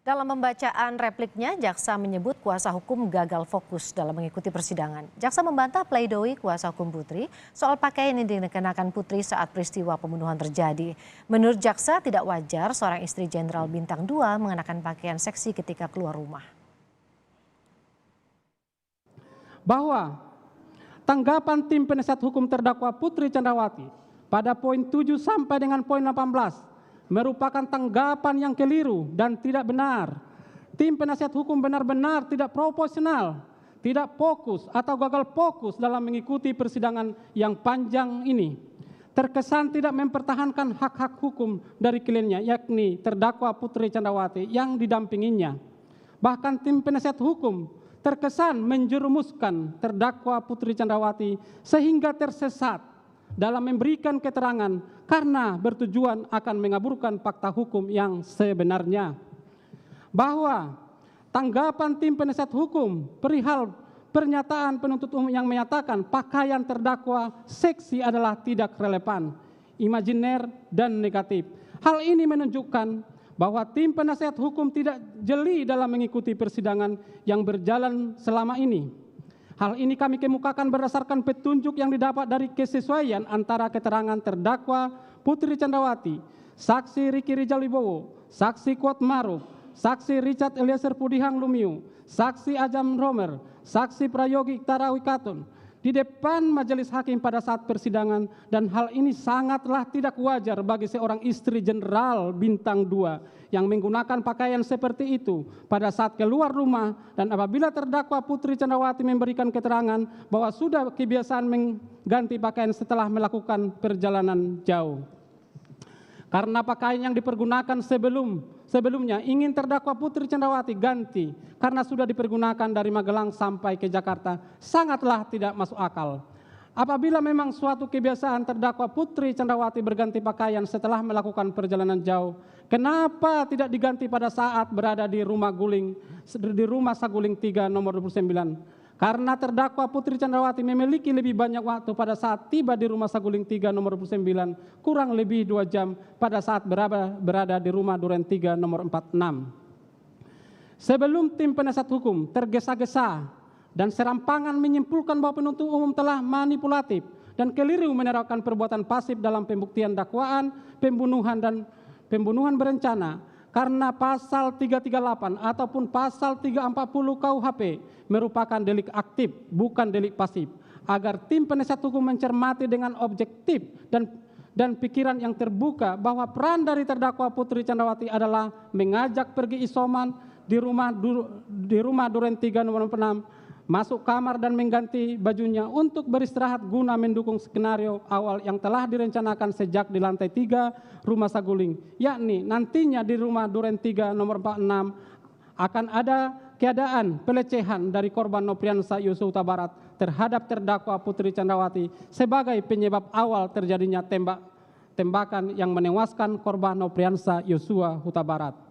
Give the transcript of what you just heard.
Dalam pembacaan repliknya, jaksa menyebut kuasa hukum gagal fokus dalam mengikuti persidangan. Jaksa membantah pledoi kuasa hukum Putri soal pakaian yang dikenakan Putri saat peristiwa pembunuhan terjadi. Menurut jaksa, tidak wajar seorang istri Jenderal Bintang 2 mengenakan pakaian seksi ketika keluar rumah. Bahwa tanggapan tim penasihat hukum terdakwa Putri Chandrawati pada poin 7 sampai dengan poin 18 merupakan tanggapan yang keliru dan tidak benar. Tim penasihat hukum benar-benar tidak proporsional, tidak fokus atau gagal fokus dalam mengikuti persidangan yang panjang ini. Terkesan tidak mempertahankan hak-hak hukum dari kliennya, yakni terdakwa Putri Chandrawati yang didampinginya. Bahkan tim penasihat hukum terkesan menjerumuskan terdakwa Putri Chandrawati sehingga tersesat dalam memberikan keterangan karena bertujuan akan mengaburkan fakta hukum yang sebenarnya. Bahwa tanggapan tim penasihat hukum perihal pernyataan penuntut umum yang menyatakan pakaian terdakwa seksi adalah tidak relevan, imajiner, dan negatif. Hal ini menunjukkan bahwa tim penasihat hukum tidak jeli dalam mengikuti persidangan yang berjalan selama ini. Hal ini kami kemukakan berdasarkan petunjuk yang didapat dari kesesuaian antara keterangan terdakwa Putri Chandrawati, saksi Riki Rijal Wibowo, saksi Kuat Maruf, saksi Richard Eliezer Pudihang Lumiu, saksi Ajam Romer, saksi Prayogi Iktara Wikatun di depan majelis hakim pada saat persidangan, dan hal ini sangatlah tidak wajar bagi seorang istri Jenderal Bintang 2 yang menggunakan pakaian seperti itu pada saat keluar rumah, dan apabila terdakwa Putri Chandrawati memberikan keterangan bahwa sudah kebiasaan mengganti pakaian setelah melakukan perjalanan jauh. Karena pakaian yang dipergunakan sebelumnya ingin terdakwa Putri Chandrawati ganti karena sudah dipergunakan dari Magelang sampai ke Jakarta, sangatlah tidak masuk akal. Apabila memang suatu kebiasaan terdakwa Putri Chandrawati berganti pakaian setelah melakukan perjalanan jauh, kenapa tidak diganti pada saat berada di rumah Saguling 3 nomor 29? Karena terdakwa Putri Chandrawati memiliki lebih banyak waktu pada saat tiba di rumah Saguling 3 nomor 29, kurang lebih 2 jam pada saat berada di rumah Duren 3 nomor 46. Sebelum tim penasihat hukum tergesa-gesa dan serampangan menyimpulkan bahwa penuntut umum telah manipulatif dan keliru menerapkan perbuatan pasif dalam pembuktian dakwaan pembunuhan berencana, karena pasal 338 ataupun pasal 340 KUHP merupakan delik aktif, bukan delik pasif, agar tim penasihat hukum mencermati dengan objektif dan pikiran yang terbuka bahwa peran dari terdakwa Putri Chandrawati adalah mengajak pergi isoman di rumah Duren 3 nomor 6, masuk kamar dan mengganti bajunya untuk beristirahat guna mendukung skenario awal yang telah direncanakan sejak di lantai 3 rumah Saguling, yakni nantinya di rumah Duren 3 nomor 46 akan ada keadaan pelecehan dari korban Nopriansa Yosua Huta Barat terhadap terdakwa Putri Chandrawati sebagai penyebab awal terjadinya tembakan yang menewaskan korban Nopriansa Yosua Huta Barat.